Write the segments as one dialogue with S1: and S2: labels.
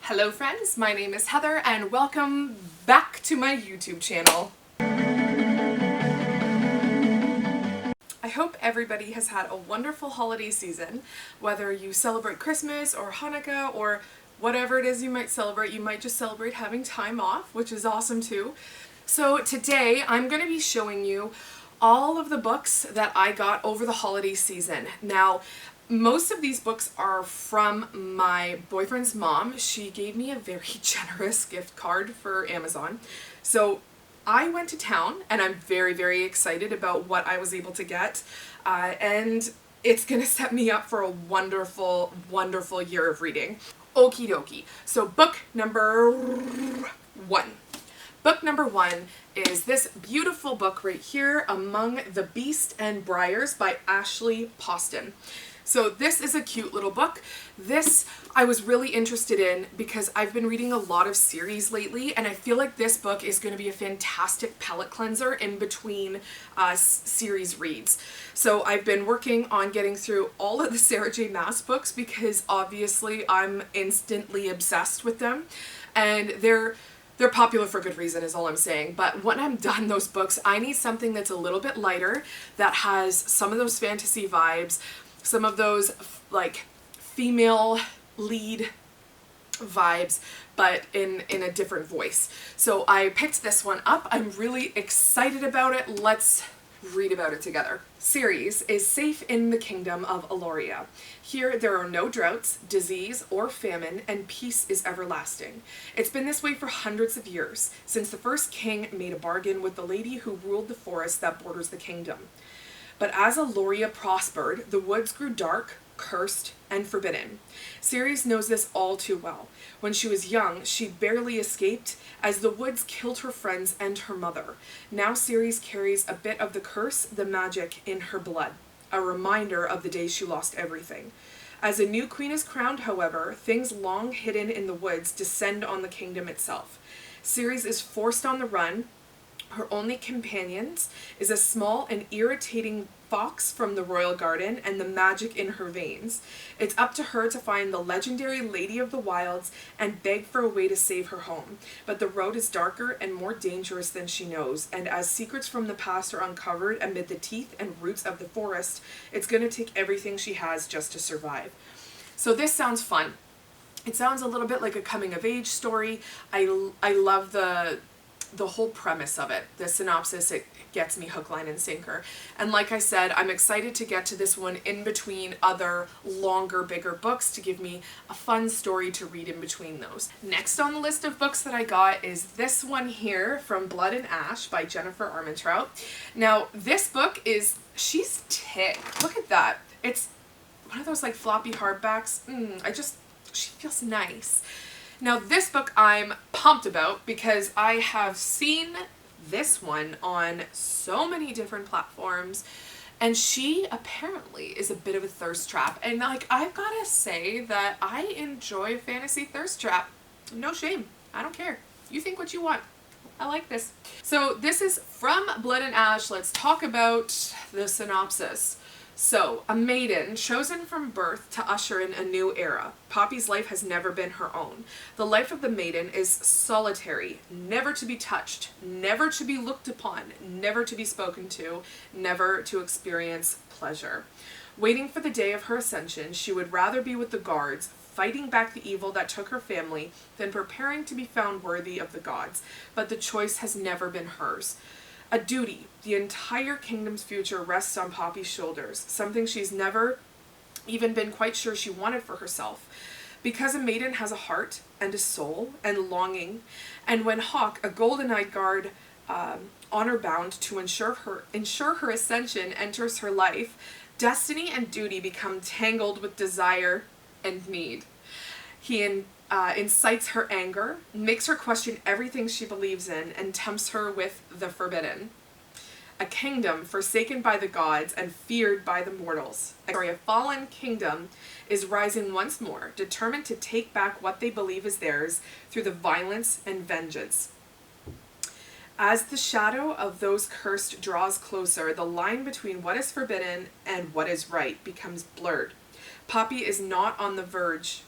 S1: Hello friends, my name is Heather and welcome back to my YouTube channel. I hope everybody has had a wonderful holiday season, whether you celebrate Christmas or Hanukkah or whatever it is you might celebrate. You might just celebrate having time off, which is awesome too. So today I'm going to be showing you all of the books that I got over the holiday season. Now, most of these books are from my boyfriend's mom. She gave me a very generous gift card for Amazon. So I went to town and I'm very, very excited about what I was able to get. And it's going to set me up for a wonderful, wonderful year of reading. Okie dokie. So book number one. Book number one is this beautiful book right here, Among the Beast and Briars by Ashley Poston. So this is a cute little book. This I was really interested in because I've been reading a lot of series lately and I feel like this book is going to be a fantastic palate cleanser in between series reads. So I've been working on getting through all of the Sarah J. Maas books because obviously I'm instantly obsessed with them, and they're popular for good reason is all I'm saying. But when I'm done those books, I need something that's a little bit lighter, that has some of those fantasy vibes, some of those like female lead vibes, but in a different voice. So I picked this one up. I'm really excited about it. Let's read about it together. Ceres is safe in the kingdom of Eloria. Here there are no droughts, disease, or famine, and peace is everlasting. It's been this way for hundreds of years, since the first king made a bargain with the lady who ruled the forest that borders the kingdom. But as Eloria prospered, the woods grew dark, cursed, and forbidden. Ceres knows this all too well. When she was young, she barely escaped, as the woods killed her friends and her mother. Now Ceres carries a bit of the curse, the magic, in her blood, a reminder of the day she lost everything. As a new queen is crowned, however, things long hidden in the woods descend on the kingdom itself. Ceres is forced on the run. Her only companions is a small and irritating fox from the royal garden and the magic in her veins. It's up to her to find the legendary Lady of the Wilds and beg for a way to save her home. But the road is darker and more dangerous than she knows, and as secrets from the past are uncovered amid the teeth and roots of the forest, it's going to take everything she has just to survive. So this sounds fun. It sounds a little bit like a coming-of-age story. I love the whole premise of it. The synopsis, it gets me hook, line, and sinker. And like I said, I'm excited to get to this one in between other longer, bigger books to give me a fun story to read in between those. Next on the list of books that I got is this one here, From Blood and Ash by Jennifer Armentrout. Now, this book is, she's thick. Look at that. It's one of those like floppy hardbacks. She feels nice. Now this book I'm pumped about because I have seen this one on so many different platforms, and she apparently is a bit of a thirst trap. And like, I've gotta say that I enjoy a fantasy thirst trap. No shame. I don't care. You think what you want. I like this. So this is From Blood and Ash. Let's talk about the synopsis. So, a maiden chosen from birth to usher in a new era. Poppy's life has never been her own. The life of the maiden is solitary, never to be touched, never to be looked upon, never to be spoken to, never to experience pleasure. Waiting for the day of her ascension, she would rather be with the guards, fighting back the evil that took her family, than preparing to be found worthy of the gods. But the choice has never been hers. A duty. The entire kingdom's future rests on Poppy's shoulders, something she's never even been quite sure she wanted for herself. Because a maiden has a heart and a soul and longing, and when Hawk, a golden-eyed guard, honor-bound to ensure her ascension, enters her life, destiny and duty become tangled with desire and need. He incites her anger, makes her question everything she believes in, and tempts her with the forbidden. A kingdom forsaken by the gods and feared by the mortals. A fallen kingdom is rising once more, determined to take back what they believe is theirs through the violence and vengeance. As the shadow of those cursed draws closer, the line between what is forbidden and what is right becomes blurred. Poppy is not on the verge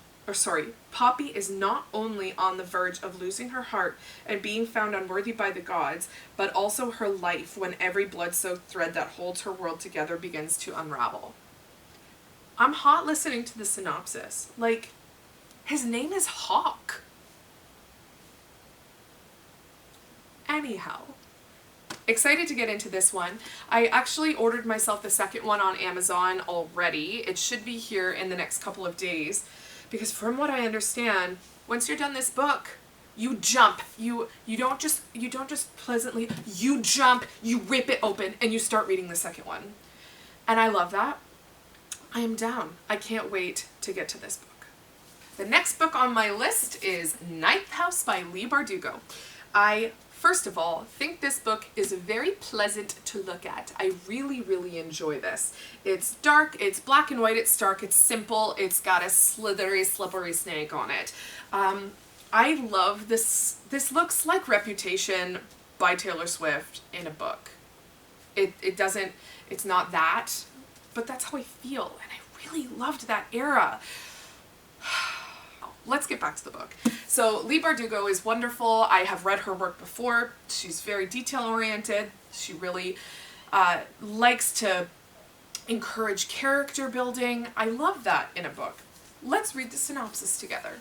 S1: Poppy is not only on the verge of losing her heart and being found unworthy by the gods, but also her life when every blood-soaked thread that holds her world together begins to unravel. I'm hot listening to the synopsis. Like, his name is Hawk. Anyhow, excited to get into this one. I actually ordered myself the second one on Amazon already. It should be here in the next couple of days, because from what I understand, once you're done this book, you jump. You don't just pleasantly, you jump, you rip it open, and you start reading the second one. And I love that. I am down. I can't wait to get to this book. The next book on my list is Ninth House by Leigh Bardugo. I, first of all, think this book is very pleasant to look at. I really, really enjoy this. It's dark, it's black and white, it's stark, it's simple, it's got a slithery, slippery snake on it. I love this. This looks like Reputation by Taylor Swift in a book. It's not that, but that's how I feel, and I really loved that era. Let's get back to the book. So Leigh Bardugo is wonderful. I have read her work before. She's very detail-oriented. She really likes to encourage character building. I love that in a book. Let's read the synopsis together.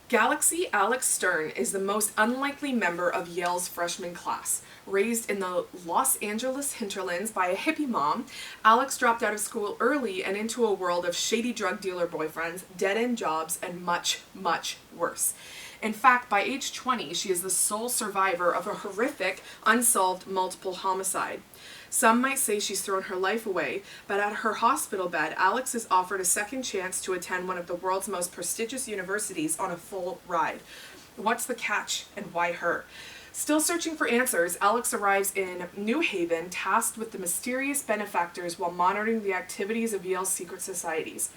S1: Galaxy Alex Stern is the most unlikely member of Yale's freshman class. Raised in the Los Angeles hinterlands by a hippie mom, Alex dropped out of school early and into a world of shady drug dealer boyfriends, dead-end jobs, and much, much worse. In fact, by age 20, she is the sole survivor of a horrific, unsolved multiple homicide. Some might say she's thrown her life away, but at her hospital bed, Alex is offered a second chance to attend one of the world's most prestigious universities on a full ride. What's the catch, and why her? Still searching for answers, Alex arrives in New Haven, tasked with the mysterious benefactors while monitoring the activities of Yale's secret societies.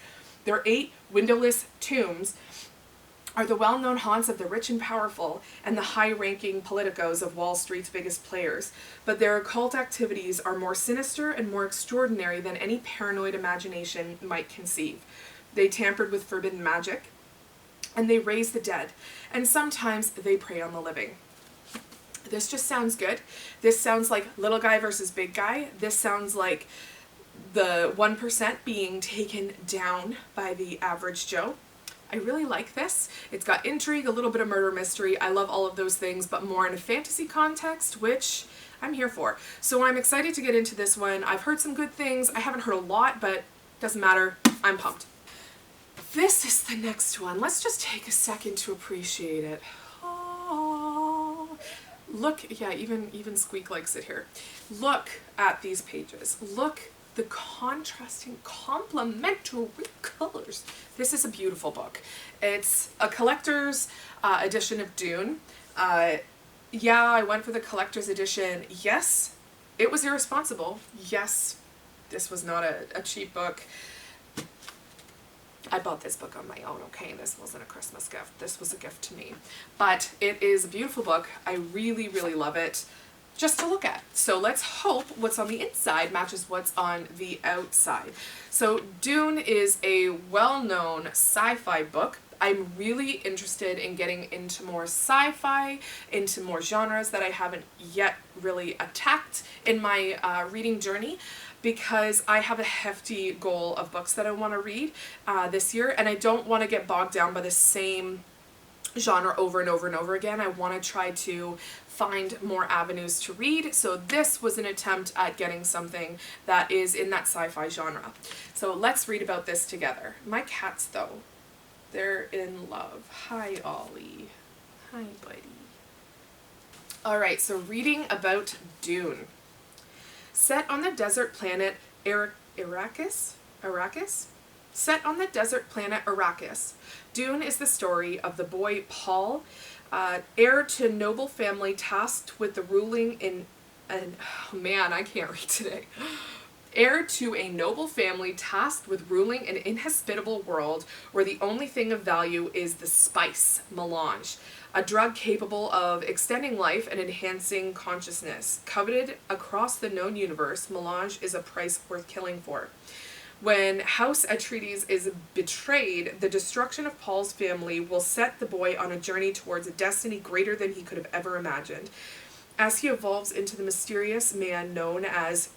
S1: Their 8 windowless tombs are the well-known haunts of the rich and powerful and the high-ranking politicos of Wall Street's biggest players, but their occult activities are more sinister and more extraordinary than any paranoid imagination might conceive. They tampered with forbidden magic, and they raise the dead, and sometimes they prey on the living. This just sounds good. This sounds like little guy versus big guy. This sounds like the 1% being taken down by the average Joe. I really like this. It's got intrigue, a little bit of murder mystery. I love all of those things, but more in a fantasy context, which I'm here for. So I'm excited to get into this one. I've heard some good things. I haven't heard a lot, but doesn't matter. I'm pumped. This is the next one. Let's just take a second to appreciate it. Oh, look, yeah, even Squeak likes it here. Look at these pages. Look the contrasting, complementary colors. This is a beautiful book. It's a collector's edition of Dune. Yeah, I went for the collector's edition. Yes, it was irresponsible. Yes, this was not a cheap book. I bought this book on my own, okay? This wasn't a Christmas gift. This was a gift to me. But it is a beautiful book. I really, really love it. Just to look at. So let's hope what's on the inside matches what's on the outside. So Dune is a well-known sci-fi book. I'm really interested in getting into more sci-fi, into more genres that I haven't yet really attacked in my reading journey, because I have a hefty goal of books that I want to read this year, and I don't want to get bogged down by the same genre over and over and over again. I want to try to find more avenues to read, so this was an attempt at getting something that is in that sci-fi genre. So let's read about this together. My cats, though, they're in love. Hi, Ollie. Hi, buddy. Alright, so reading about Dune. Set on the desert planet Arrakis? Set on the desert planet Arrakis, Dune is the story of the boy Paul, heir to a noble family tasked with the ruling in oh man, I can't read today. Heir to a noble family tasked with ruling an inhospitable world where the only thing of value is the spice, melange, a drug capable of extending life and enhancing consciousness. Coveted across the known universe, melange is a price worth killing for. When House Atreides is betrayed, the destruction of Paul's family will set the boy on a journey towards a destiny greater than he could have ever imagined. As he evolves into the mysterious man known as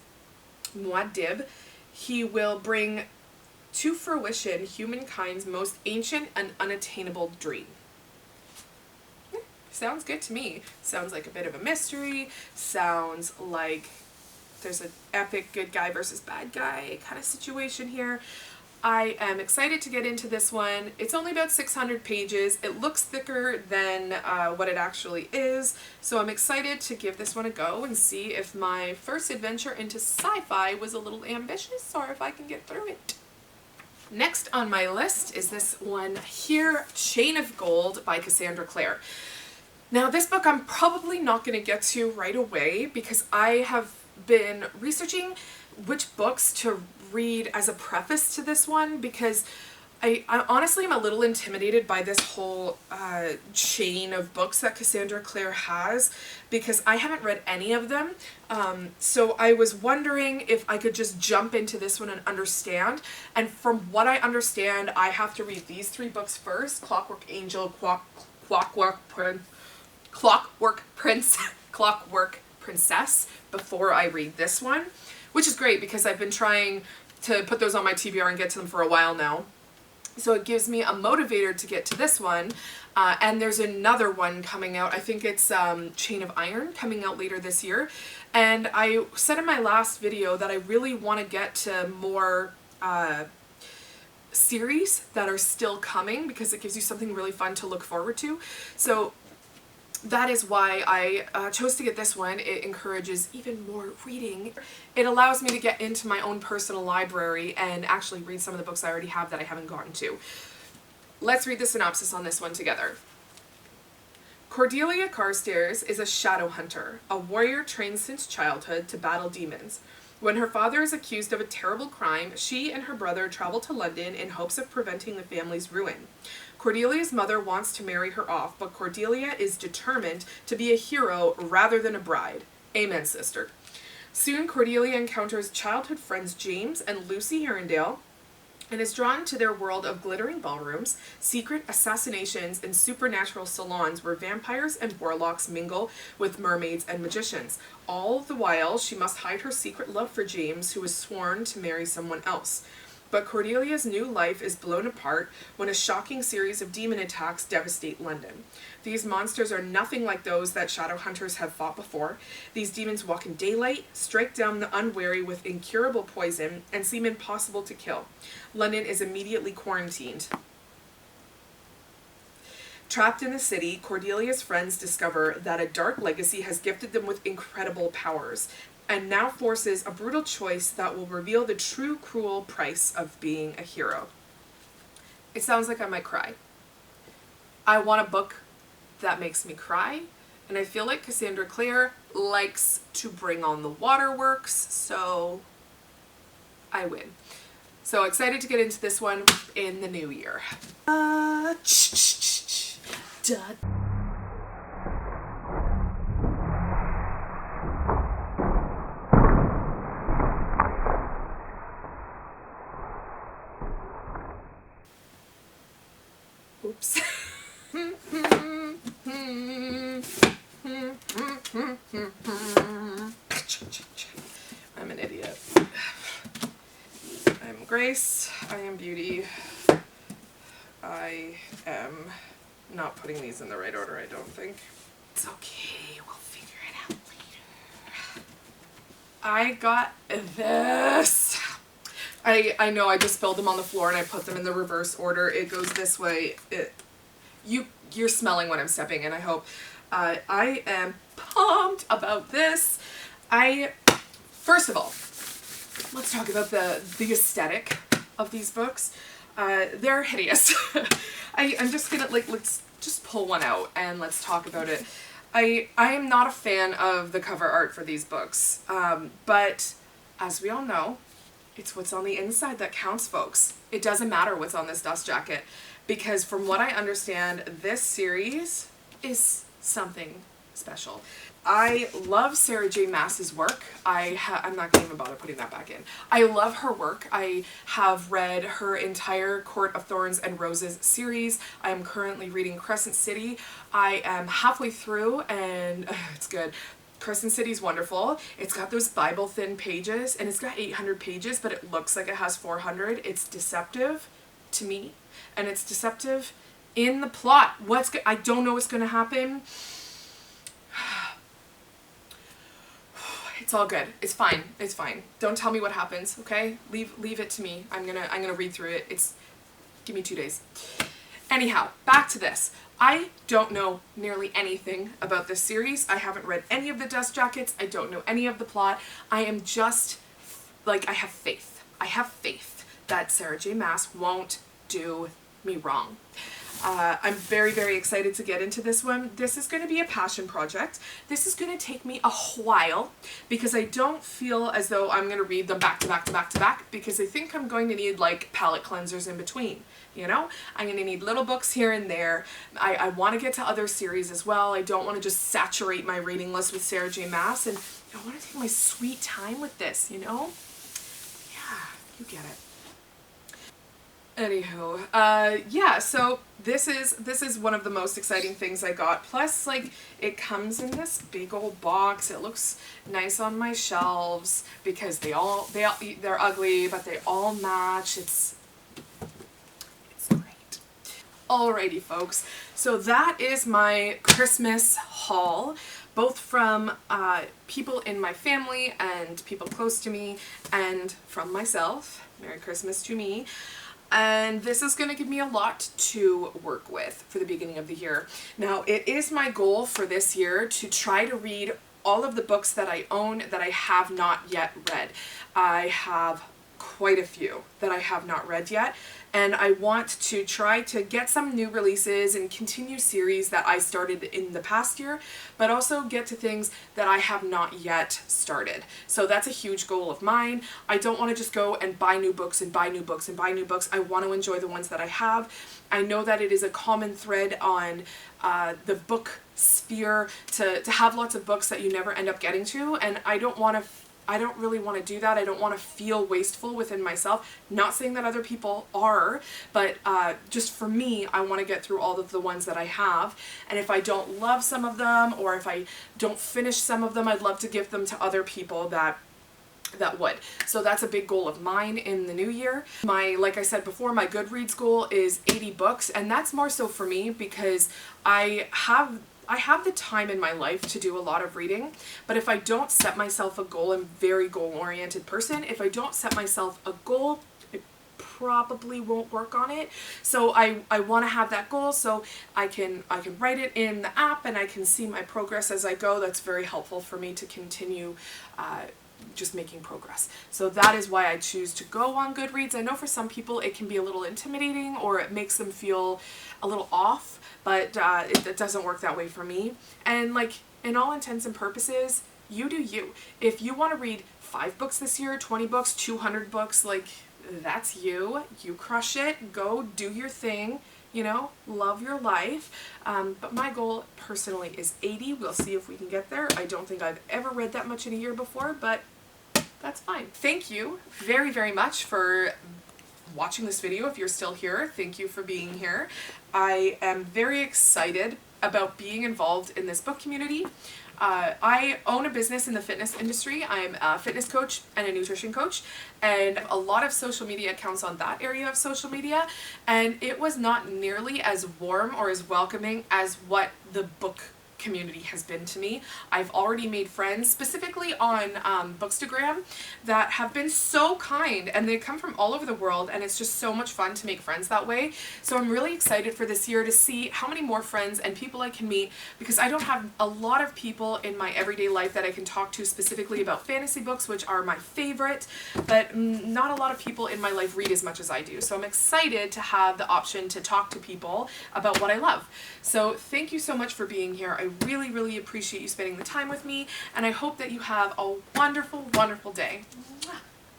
S1: Muad'Dib, he will bring to fruition humankind's most ancient and unattainable dream. Sounds good to me. Sounds like a bit of a mystery. Sounds like there's an epic good guy versus bad guy kind of situation here. I am excited to get into this one. It's only about 600 pages. It looks thicker than what it actually is, so I'm excited to give this one a go and see if my first adventure into sci-fi was a little ambitious or if I can get through it. Next on my list is this one here, Chain of Gold by Cassandra Clare. Now this book I'm probably not going to get to right away because I have been researching which books to read as a preface to this one, because I honestly am a little intimidated by this whole chain of books that Cassandra Clare has, because I haven't read any of them. So I was wondering if I could just jump into this one and understand. And from what I understand, I have to read these 3 books first: Clockwork Angel, Clockwork Princess, before I read this one, which is great because I've been trying to put those on my TBR and get to them for a while now. So it gives me a motivator to get to this one. And there's another one coming out. I think it's Chain of Iron, coming out later this year. And I said in my last video that I really want to get to more series that are still coming, because it gives you something really fun to look forward to. So that is why I chose to get this one. It encourages even more reading. It allows me to get into my own personal library and actually read some of the books I already have that I haven't gotten to. Let's read the synopsis on this one together. Cordelia Carstairs is a shadow hunter, a warrior trained since childhood to battle demons. When her father is accused of a terrible crime, she and her brother travel to London in hopes of preventing the family's ruin. Cordelia's mother wants to marry her off, but Cordelia is determined to be a hero rather than a bride. Amen, sister. Soon Cordelia encounters childhood friends James and Lucy Herondale and is drawn to their world of glittering ballrooms, secret assassinations, and supernatural salons where vampires and warlocks mingle with mermaids and magicians. All the while, she must hide her secret love for James, who is sworn to marry someone else. But Cordelia's new life is blown apart when a shocking series of demon attacks devastate London. These monsters are nothing like those that shadow hunters have fought before. These demons walk in daylight, strike down the unwary with incurable poison, and seem impossible to kill. London is immediately quarantined. Trapped in the city, Cordelia's friends discover that a dark legacy has gifted them with incredible powers, and now forces a brutal choice that will reveal the true cruel price of being a hero. It sounds like I might cry. I want a book that makes me cry, and I feel like Cassandra Clare likes to bring on the waterworks, so I win. So excited to get into this one in the new year. Oops. I'm an idiot. I'm Grace. I am Beauty. I am not putting these in the right order, I don't think. It's okay, we'll figure it out later. I got this. I know I just spilled them on the floor and I put them in the reverse order. It goes this way. You're smelling what I'm stepping in, I hope. I am pumped about this. First of all, let's talk about the aesthetic of these books. They're hideous. I'm just gonna, let's just pull one out and let's talk about it. I am not a fan of the cover art for these books, but as we all know, it's what's on the inside that counts, folks. It doesn't matter what's on this dust jacket, because from what I understand, this series is something special. I love Sarah J. Maas's work. I'm not going to even bother putting that back in. I love her work. I have read her entire Court of Thorns and Roses series. I am currently reading Crescent City. I am halfway through and it's good. Crescent City's wonderful. It's got those Bible thin pages and it's got 800 pages, but it looks like it has 400. It's deceptive to me, and it's deceptive in the plot. I don't know what's going to happen. It's all good. It's fine. It's fine. Don't tell me what happens, okay? Leave it to me. I'm gonna read through it. Give me 2 days. Anyhow, back to this. I don't know nearly anything about this series. I haven't read any of the Dust Jackets. I don't know any of the plot. I am just, like, I have faith. I have faith that Sarah J. Maas won't do me wrong. I'm very, very excited to get into this one. This is going to be a passion project. This is going to take me a while because I don't feel as though I'm going to read them back to back to back to back, because I think I'm going to need like palate cleansers in between. You know, I'm going to need little books here and there. I want to get to other series as well. I don't want to just saturate my reading list with Sarah J. Maas, and I want to take my sweet time with this, you know? Yeah, you get it. Anywho, yeah, so this is one of the most exciting things I got. Plus, like, it comes in this big old box. It looks nice on my shelves because they're ugly, but they all match. It's great. Alrighty, folks. So that is my Christmas haul, both from people in my family and people close to me, and from myself. Merry Christmas to me. And this is going to give me a lot to work with for the beginning of the year. Now, it is my goal for this year to try to read all of the books that I own that I have not yet read. I have quite a few that I have not read yet, and I want to try to get some new releases and continue series that I started in the past year, but also get to things that I have not yet started. So that's a huge goal of mine. I don't want to just go and buy new books and buy new books and buy new books. I want to enjoy the ones that I have. I know that it is a common thread on the book sphere to have lots of books that you never end up getting to, and I don't really want to do that. I don't want to feel wasteful within myself. Not saying that other people are, but just for me, I want to get through all of the ones that I have. And if I don't love some of them, or if I don't finish some of them, I'd love to give them to other people that would. So that's a big goal of mine in the new year. Like I said before, my Goodreads goal is 80 books, and that's more so for me because I have the time in my life to do a lot of reading, but if I don't set myself a goal, I'm a very goal-oriented person. If I don't set myself a goal, I probably won't work on it. So I want to have that goal so I can write it in the app and I can see my progress as I go. That's very helpful for me to continue just making progress. So that is why I choose to go on Goodreads. I know for some people it can be a little intimidating or it makes them feel a little off, but it doesn't work that way for me. And like, in all intents and purposes, you do you. If you want to read 5 books this year, 20 books, 200 books, like, that's you. You crush it. Go do your thing. You know, love your life. But my goal personally is 80. We'll see if we can get there. I don't think I've ever read that much in a year before, but that's fine. Thank you very, very much for watching this video. If you're still here, thank you for being here. I am very excited about being involved in this book community. I own a business in the fitness industry. I'm a fitness coach and a nutrition coach, and a lot of social media accounts on that area of social media, and it was not nearly as warm or as welcoming as what the book community has been to me. I've already made friends, specifically on Bookstagram, that have been so kind, and they come from all over the world, and it's just so much fun to make friends that way. So I'm really excited for this year to see how many more friends and people I can meet, because I don't have a lot of people in my everyday life that I can talk to specifically about fantasy books, which are my favorite, but not a lot of people in my life read as much as I do. So I'm excited to have the option to talk to people about what I love. So thank you so much for being here. I really, really appreciate you spending the time with me, and I hope that you have a wonderful, wonderful day. Mwah.